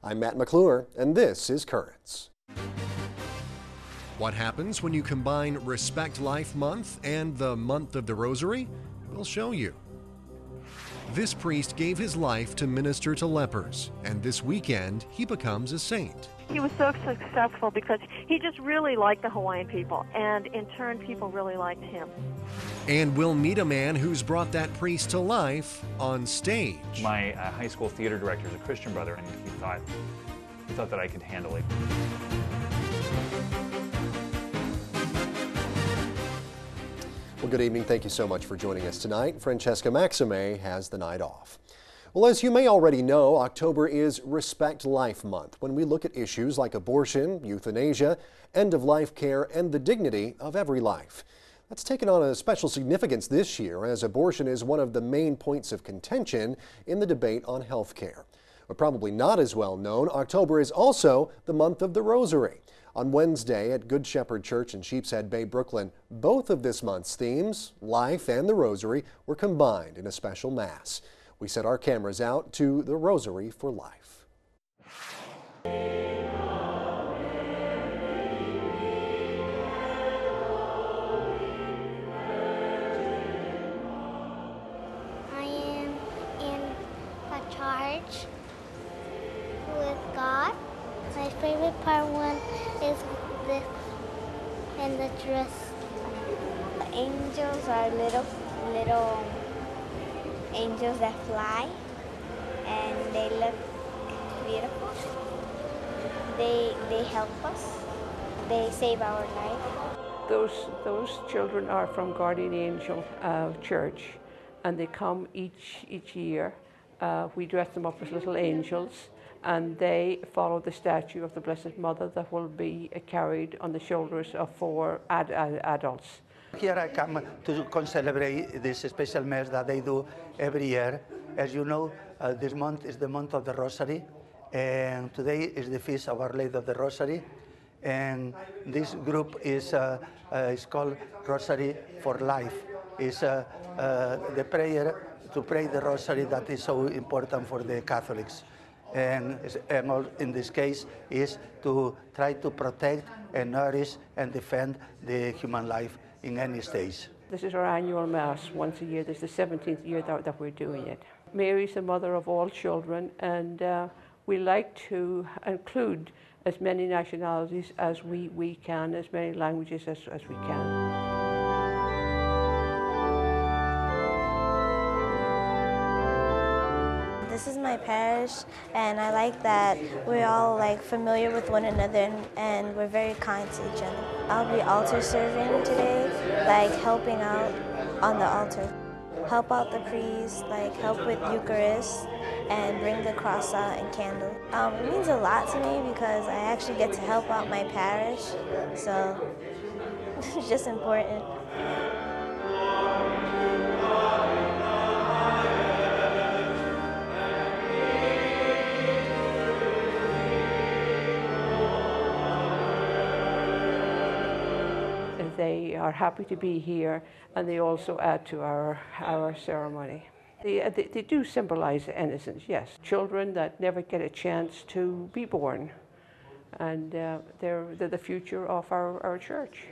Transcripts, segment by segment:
I'm Matt McClure, and this is Currents. What happens when you combine Respect Life Month and the Month of the Rosary? We'll show you. This priest gave his life to minister to lepers, and this weekend he becomes a saint. He was so successful because he just really liked the Hawaiian people, and in turn people really liked him. And we'll meet a man who's brought that priest to life on stage. My high school theater director is a Christian brother, and he thought that I could handle it. Well, good evening. Thank you so much for joining us tonight. Francesca Maxime has the night off. Well, as you may already know, October is Respect Life Month, when we look at issues like abortion, euthanasia, end-of-life care, and the dignity of every life. That's taken on a special significance this year, as abortion is one of the main points of contention in the debate on health care. But probably not as well known, October is also the month of the Rosary. On Wednesday at Good Shepherd Church in Sheepshead Bay, Brooklyn, both of this month's themes, life and the Rosary, were combined in a special Mass. We set our cameras out to the Rosary for Life. I am in a charge with God. My favorite part one is this and the dress. The angels are little angels that fly, and they look beautiful. They help us. They save our life. Those children are from Guardian Angel Church, and they come each year. We dress them up as little angels, and they follow the statue of the Blessed Mother that will be carried on the shoulders of 4 adults. Here I come to celebrate this special Mass that they do every year. As you know, this month is the month of the Rosary, and today is the feast of Our Lady of the Rosary. And this group is called Rosary for Life. It's the prayer to pray the Rosary that is so important for the Catholics. And in this case is to try to protect and nourish and defend the human life in any stage. This is our annual Mass once a year. This is the 17th year that we're doing it. Mary is the mother of all children, and we like to include as many nationalities as we can, as many languages as we can. This is my parish, and I like that we're all familiar with one another, and we're very kind to each other. I'll be altar serving today, helping out on the altar. Help out the priest, help with Eucharist, and bring the cross out and candle. It means a lot to me because I actually get to help out my parish, so it's just important. They are happy to be here, and they also add to our ceremony. They do symbolize innocence, yes. Children that never get a chance to be born, and they're the future of our church.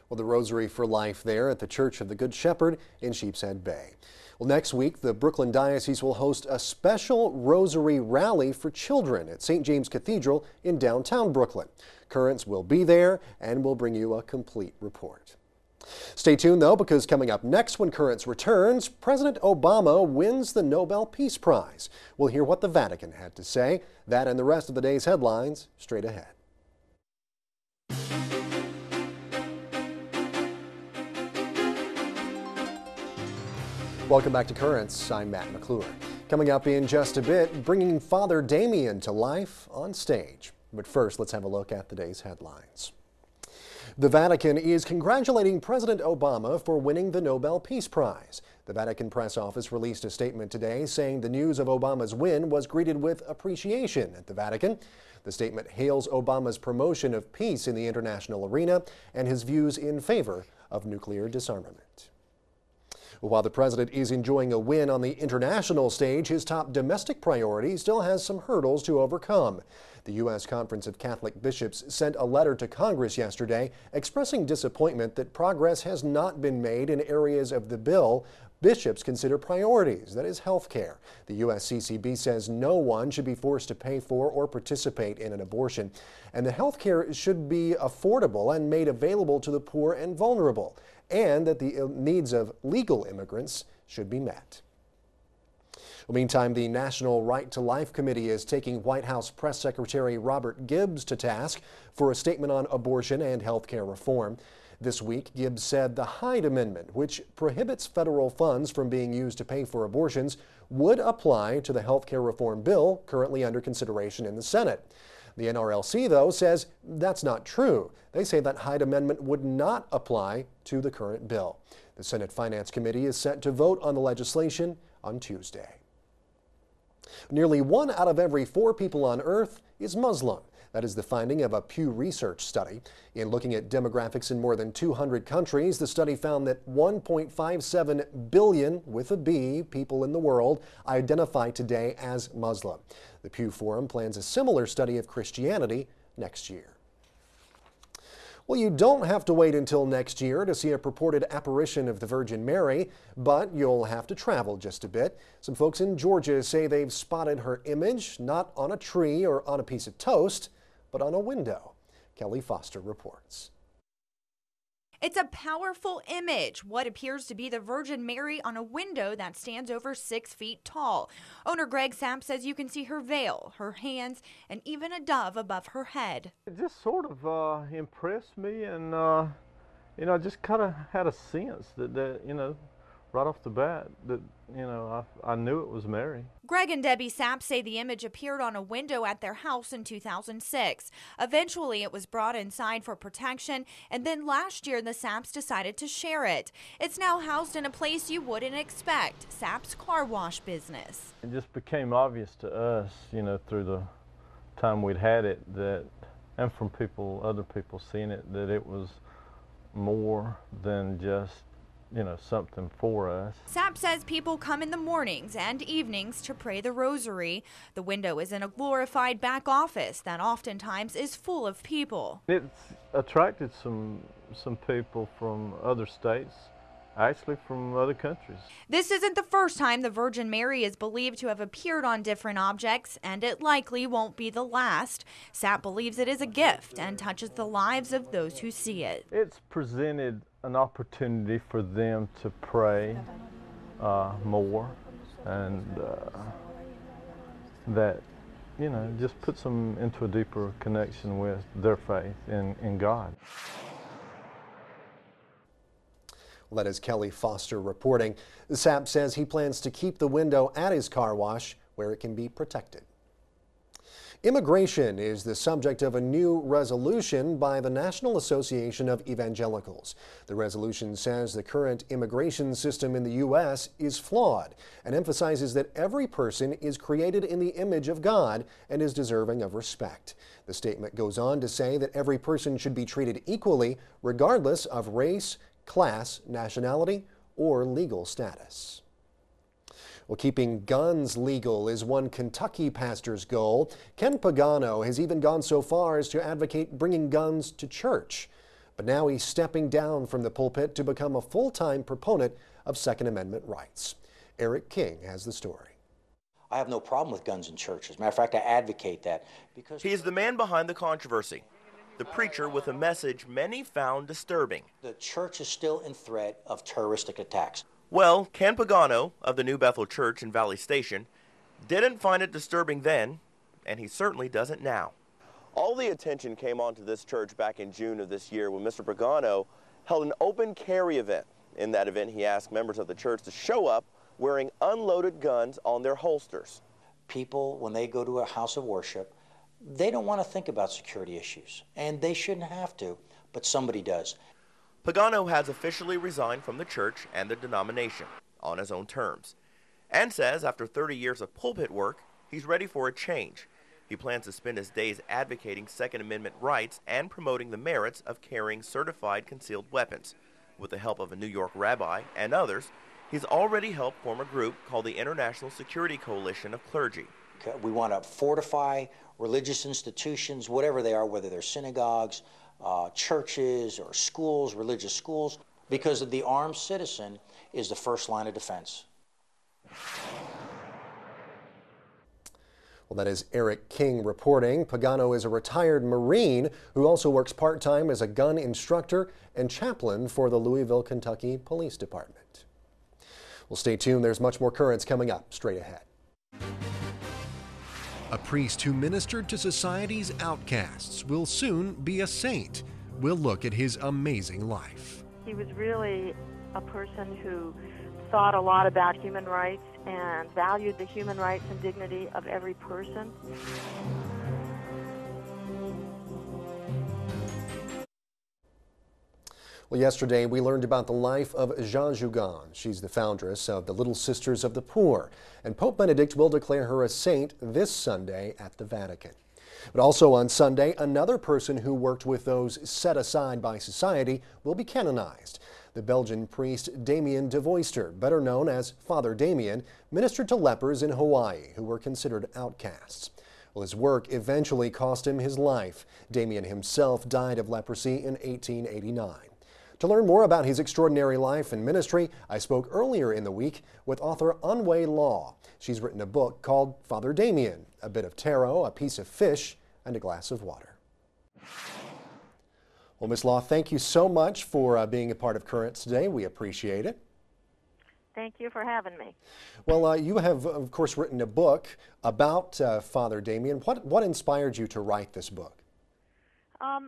Well, the Rosary for Life there at the Church of the Good Shepherd in Sheepshead Bay. Well, next week, the Brooklyn Diocese will host a special Rosary rally for children at St. James Cathedral in downtown Brooklyn. Currents will be there, and we'll bring you a complete report. Stay tuned, though, because coming up next when Currents returns, President Obama wins the Nobel Peace Prize. We'll hear what the Vatican had to say. That and the rest of the day's headlines straight ahead. Welcome back to Currents. I'm Matt McClure. Coming up in just a bit, bringing Father Damien to life on stage. But first, let's have a look at the day's headlines. The Vatican is congratulating President Obama for winning the Nobel Peace Prize. The Vatican press office released a statement today saying the news of Obama's win was greeted with appreciation at the Vatican. The statement hails Obama's promotion of peace in the international arena and his views in favor of nuclear disarmament. While the president is enjoying a win on the international stage, his top domestic priority still has some hurdles to overcome. The U.S. Conference of Catholic Bishops sent a letter to Congress yesterday expressing disappointment that progress has not been made in areas of the bill bishops consider priorities, that is, health care. The USCCB says no one should be forced to pay for or participate in an abortion, and the health care should be affordable and made available to the poor and vulnerable, and that the needs of legal immigrants should be met. Well, meantime, the National Right to Life Committee is taking White House Press Secretary Robert Gibbs to task for a statement on abortion and health care reform. This week, Gibbs said the Hyde Amendment, which prohibits federal funds from being used to pay for abortions, would apply to the health care reform bill currently under consideration in the Senate. The NRLC, though, says that's not true. They say that Hyde Amendment would not apply to the current bill. The Senate Finance Committee is set to vote on the legislation on Tuesday. Nearly 1 out of every 4 people on Earth is Muslim. That is the finding of a Pew Research study. In looking at demographics in more than 200 countries, the study found that 1.57 billion, with a B, people in the world identify today as Muslim. The Pew Forum plans a similar study of Christianity next year. Well, you don't have to wait until next year to see a purported apparition of the Virgin Mary, but you'll have to travel just a bit. Some folks in Georgia say they've spotted her image, not on a tree or on a piece of toast, but on a window. Kelly Foster reports. It's a powerful image, what appears to be the Virgin Mary on a window that stands over 6 feet tall. Owner Greg Sapp says you can see her veil, her hands, and even a dove above her head. It just sort of impressed me, and I just kind of had a sense that right off the bat, that I knew it was Mary. Greg and Debbie Sapp say the image appeared on a window at their house in 2006. Eventually, it was brought inside for protection, and then last year, the Sapps decided to share it. It's now housed in a place you wouldn't expect, Sapp's car wash business. It just became obvious to us, through the time we'd had it, and from other people seeing it, that it was more than just something for us. Sapp says people come in the mornings and evenings to pray the Rosary. The window is in a glorified back office that oftentimes is full of people. It's attracted some people from other states, actually from other countries. This isn't the first time the Virgin Mary is believed to have appeared on different objects, and it likely won't be the last. Sapp believes it is a gift and touches the lives of those who see it. It's presented an opportunity for them to pray more, and that just puts them into a deeper connection with their faith in God. Well, that is Kelly Foster reporting. Sapp says he plans to keep the window at his car wash where it can be protected. Immigration is the subject of a new resolution by the National Association of Evangelicals. The resolution says the current immigration system in the U.S. is flawed and emphasizes that every person is created in the image of God and is deserving of respect. The statement goes on to say that every person should be treated equally regardless of race, class, nationality, or legal status. Well, keeping guns legal is one Kentucky pastor's goal. Ken Pagano has even gone so far as to advocate bringing guns to church. But now he's stepping down from the pulpit to become a full-time proponent of Second Amendment rights. Eric King has the story. I have no problem with guns in churches. As a matter of fact, I advocate that because he is the man behind the controversy, the preacher with a message many found disturbing. The church is still in threat of terroristic attacks. Well, Ken Pagano of the New Bethel Church in Valley Station didn't find it disturbing then, and he certainly doesn't now. All the attention came onto this church back in June of this year when Mr. Pagano held an open carry event. In that event, he asked members of the church to show up wearing unloaded guns on their holsters. People, when they go to a house of worship, they don't want to think about security issues, and they shouldn't have to, but somebody does. Pagano has officially resigned from the church and the denomination on his own terms, and says after 30 years of pulpit work, he's ready for a change. He plans to spend his days advocating Second Amendment rights and promoting the merits of carrying certified concealed weapons. With the help of a New York rabbi and others, He's already helped form a group called the International Security Coalition of Clergy. We want to fortify religious institutions, whatever they are, whether they're synagogues, churches, or schools, religious schools, because the armed citizen is the first line of defense. Well, that is Eric King reporting. Pagano is a retired Marine who also works part-time as a gun instructor and chaplain for the Louisville, Kentucky Police Department. Well, stay tuned. There's much more currents coming up straight ahead. A priest who ministered to society's outcasts will soon be a saint. We'll look at his amazing life. He was really a person who thought a lot about human rights and valued the human rights and dignity of every person. Well, yesterday we learned about the life of Jean Jougan. She's the foundress of the Little Sisters of the Poor, and Pope Benedict will declare her a saint this Sunday at the Vatican. But also on Sunday, another person who worked with those set aside by society will be canonized. The Belgian priest Damien de Voister, better known as Father Damien, ministered to lepers in Hawaii who were considered outcasts. Well, his work eventually cost him his life. Damien himself died of leprosy in 1889. To learn more about his extraordinary life and ministry, I spoke earlier in the week with author Anwei Law. She's written a book called Father Damien, a bit of taro, a piece of fish, and a glass of water. Well, Ms. Law, thank you so much for being a part of Currents today. We appreciate it. Thank you for having me. Well, you have, of course, written a book about Father Damien. What inspired you to write this book?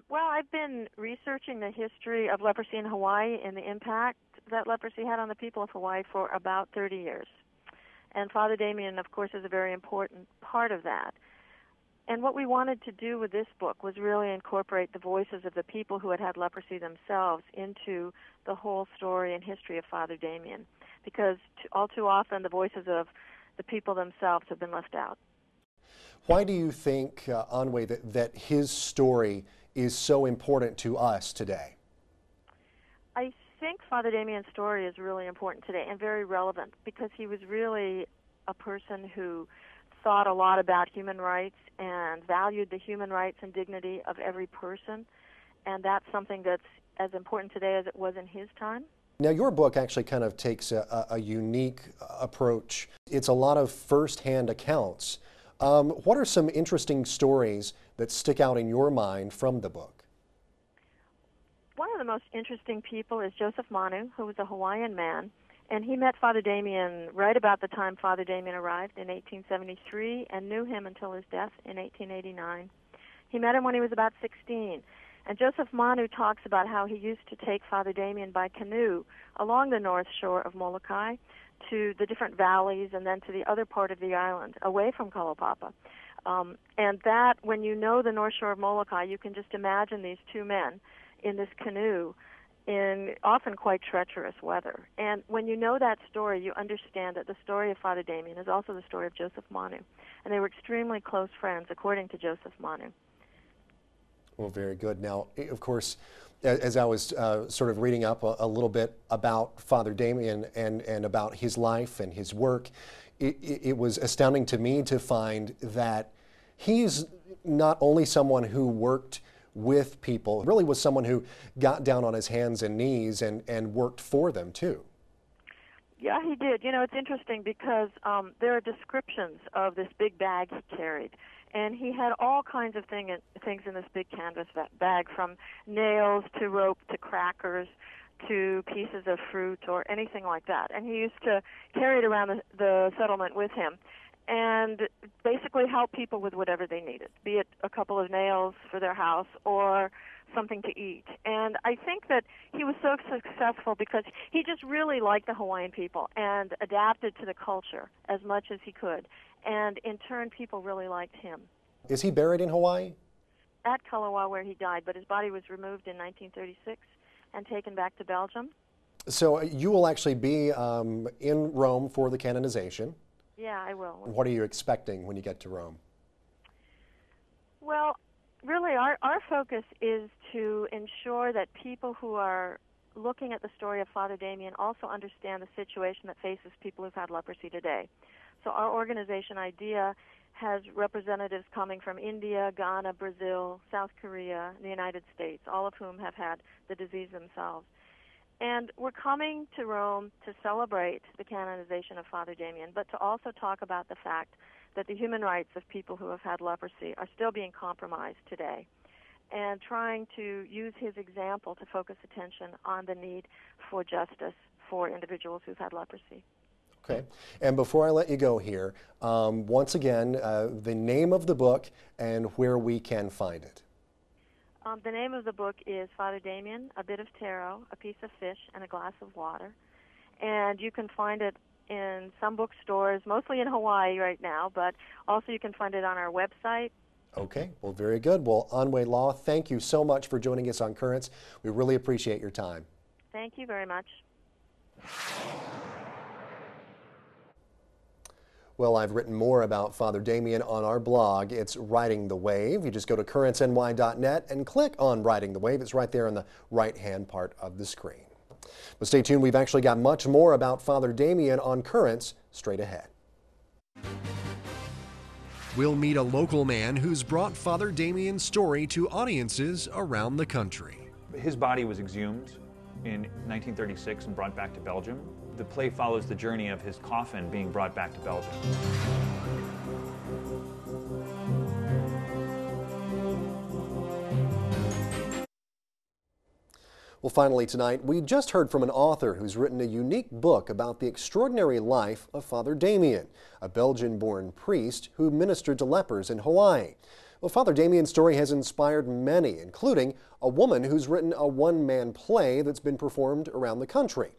Well, I've been researching the history of leprosy in Hawaii and the impact that leprosy had on the people of Hawaii for about 30 years. And Father Damien, of course, is a very important part of that. And what we wanted to do with this book was really incorporate the voices of the people who had had leprosy themselves into the whole story and history of Father Damien, because all too often the voices of the people themselves have been left out. Why do you think, Anwei, that his story is so important to us today? I think Father Damien's story is really important today and very relevant because he was really a person who thought a lot about human rights and valued the human rights and dignity of every person, and that's something that's as important today as it was in his time. Now, your book actually kind of takes a unique approach. It's a lot of first-hand accounts. What are some interesting stories that stick out in your mind from the book? One of the most interesting people is Joseph Manu, who was a Hawaiian man, and he met Father Damien right about the time Father Damien arrived in 1873 and knew him until his death in 1889. He met him when he was about 16, and Joseph Manu talks about how he used to take Father Damien by canoe along the north shore of Molokai to the different valleys and then to the other part of the island, away from Kalaupapa. And that, when you know the north shore of Molokai, you can just imagine these two men in this canoe in often quite treacherous weather. And when you know that story, you understand that the story of Father Damien is also the story of Joseph Manu. And they were extremely close friends, according to Joseph Manu. Well, very good. Now, of course, as I was sort of reading up a little bit about Father Damien and about his life and his work, it was astounding to me to find that he's not only someone who worked with people, really was someone who got down on his hands and knees and worked for them too. Yeah, he did. You know, it's interesting because there are descriptions of this big bag he carried. And he had all kinds of things in this big canvas bag, from nails to rope to crackers to pieces of fruit or anything like that. And he used to carry it around the settlement with him and basically help people with whatever they needed, be it a couple of nails for their house or something to eat. And I think that he was so successful because he just really liked the Hawaiian people and adapted to the culture as much as he could. And in turn, people really liked him. Is he buried in Hawaii? At Kalawa, where he died, but his body was removed in 1936 and taken back to Belgium. So you will actually be in Rome for the canonization. Yeah, I will. What are you expecting when you get to Rome? Well, really, our focus is to ensure that people who are looking at the story of Father Damien, also understand the situation that faces people who've had leprosy today. So our organization, IDEA, has representatives coming from India, Ghana, Brazil, South Korea, the United States, all of whom have had the disease themselves. And we're coming to Rome to celebrate the canonization of Father Damien, but to also talk about the fact that the human rights of people who have had leprosy are still being compromised today, and trying to use his example to focus attention on the need for justice for individuals who've had leprosy. Okay. And before I let you go here, once again, the name of the book and where we can find it. The name of the book is Father Damien, A Bit of Taro, A Piece of Fish, and a Glass of Water. And you can find it in some bookstores, mostly in Hawaii right now, but also you can find it on our website. Okay, well, very good. Well, Anwei Law, thank you so much for joining us on Currents. We really appreciate your time. Thank you very much. Well, I've written more about Father Damien on our blog. It's Riding the Wave. You just go to currentsny.net and click on Riding the Wave. It's right there on the right-hand part of the screen. But stay tuned. We've actually got much more about Father Damien on Currents straight ahead. We'll meet a local man who's brought Father Damien's story to audiences around the country. His body was exhumed in 1936 and brought back to Belgium. The play follows the journey of his coffin being brought back to Belgium. Well, finally tonight, we just heard from an author who's written a unique book about the extraordinary life of Father Damien, a Belgian-born priest who ministered to lepers in Hawaii. Well, Father Damien's story has inspired many, including a woman who's written a one-man play that's been performed around the country.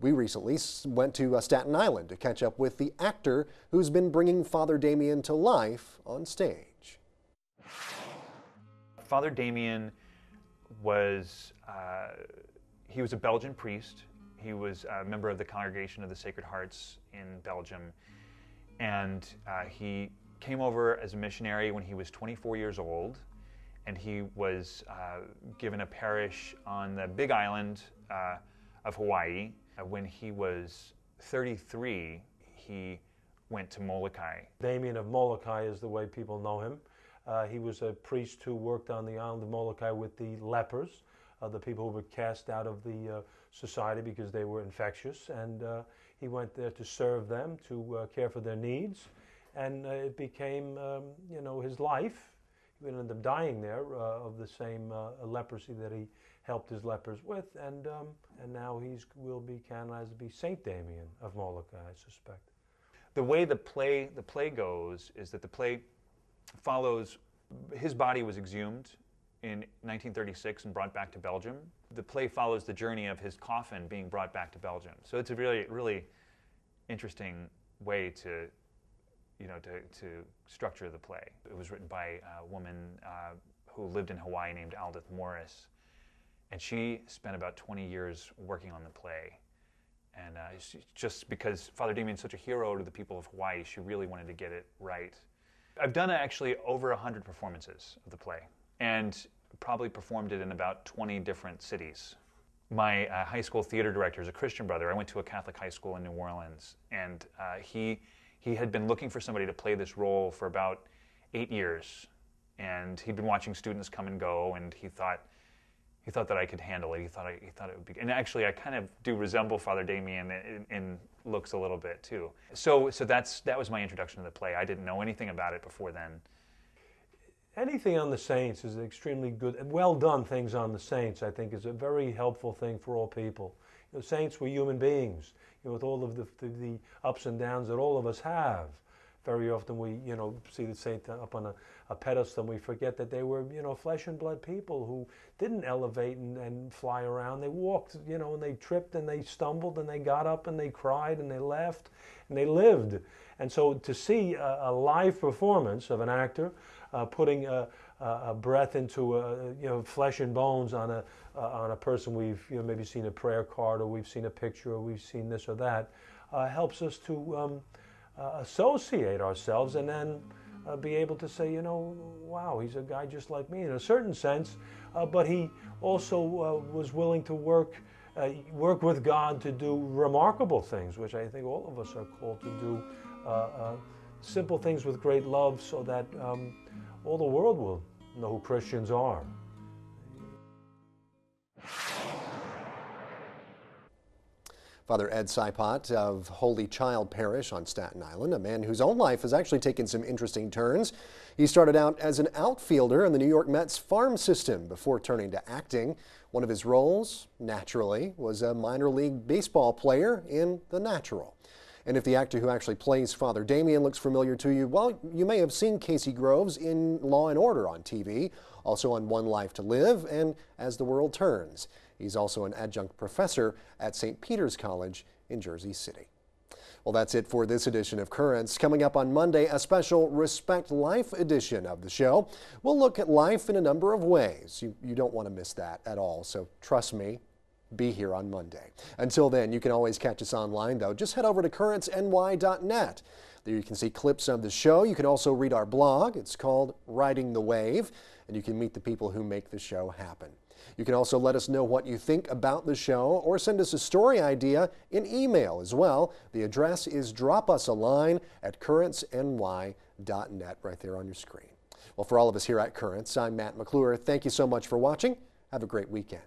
We recently went to Staten Island to catch up with the actor who's been bringing Father Damien to life on stage. Father Damien was he was a Belgian priest. He was a member of the Congregation of the Sacred Hearts in Belgium, and he came over as a missionary when he was 24 years old, and he was given a parish on the Big Island of Hawaii. When he was 33, he went to Molokai. Damien of Molokai is the way people know him. He was a priest who worked on the island of Molokai with the lepers, the people who were cast out of the society because they were infectious, and he went there to serve them, to care for their needs, and it became, his life. He ended up dying there of the same leprosy that he helped his lepers with, and now he will be canonized to be Saint Damien of Molokai, I suspect. The way the play goes is that the play follows, his body was exhumed in 1936 and brought back to Belgium. The play follows the journey of his coffin being brought back to Belgium. So it's a really, really interesting way to structure the play. It was written by a woman who lived in Hawaii named Aldith Morris, and she spent about 20 years working on the play. And just because Father Damien's such a hero to the people of Hawaii, she really wanted to get it right. I've done actually over 100 performances of the play, and probably performed it in about 20 different cities. My high school theater director is a Christian brother. I went to a Catholic high school in New Orleans, and he had been looking for somebody to play this role for about 8 years, and he'd been watching students come and go, and he thought that I could handle it. He thought it would be, and actually I kind of do resemble Father Damien in looks a little bit too. So that was my introduction to the play. I didn't know anything about it before then. Anything on the saints is extremely good. Well done things on the saints, I think, is a very helpful thing for all people. Saints were human beings, with all of the ups and downs that all of us have. Very often we, see the saint up on a pedestal, and we forget that they were, flesh and blood people who didn't elevate and fly around. They walked, and they tripped and they stumbled and they got up and they cried and they laughed and they lived. And so to see a live performance of an actor putting a breath into flesh and bones on a person we've maybe seen a prayer card, or we've seen a picture, or we've seen this or that, helps us to associate ourselves and then be able to say, wow, he's a guy just like me in a certain sense, but he also was willing to work work with God to do remarkable things, which I think all of us are called to do. Simple things with great love, so that all the world will know who Christians are. Father Ed Sipot of Holy Child Parish on Staten Island, a man whose own life has actually taken some interesting turns. He started out as an outfielder in the New York Mets farm system before turning to acting. One of his roles, naturally, was a minor league baseball player in The Natural. And if the actor who actually plays Father Damien looks familiar to you, well, you may have seen Casey Groves in Law & Order on TV, also on One Life to Live and As the World Turns. He's also an adjunct professor at St. Peter's College in Jersey City. Well, that's it for this edition of Currents. Coming up on Monday, a special Respect Life edition of the show. We'll look at life in a number of ways. You don't want to miss that at all, so trust me, be here on Monday. Until then, you can always catch us online, though. Just head over to currentsny.net. There you can see clips of the show. You can also read our blog. It's called Riding the Wave, and you can meet the people who make the show happen. You can also let us know what you think about the show or send us a story idea in email as well. The address is dropusaline@currentsny.net, right there on your screen. Well, for all of us here at Currents, I'm Matt McClure. Thank you so much for watching. Have a great weekend.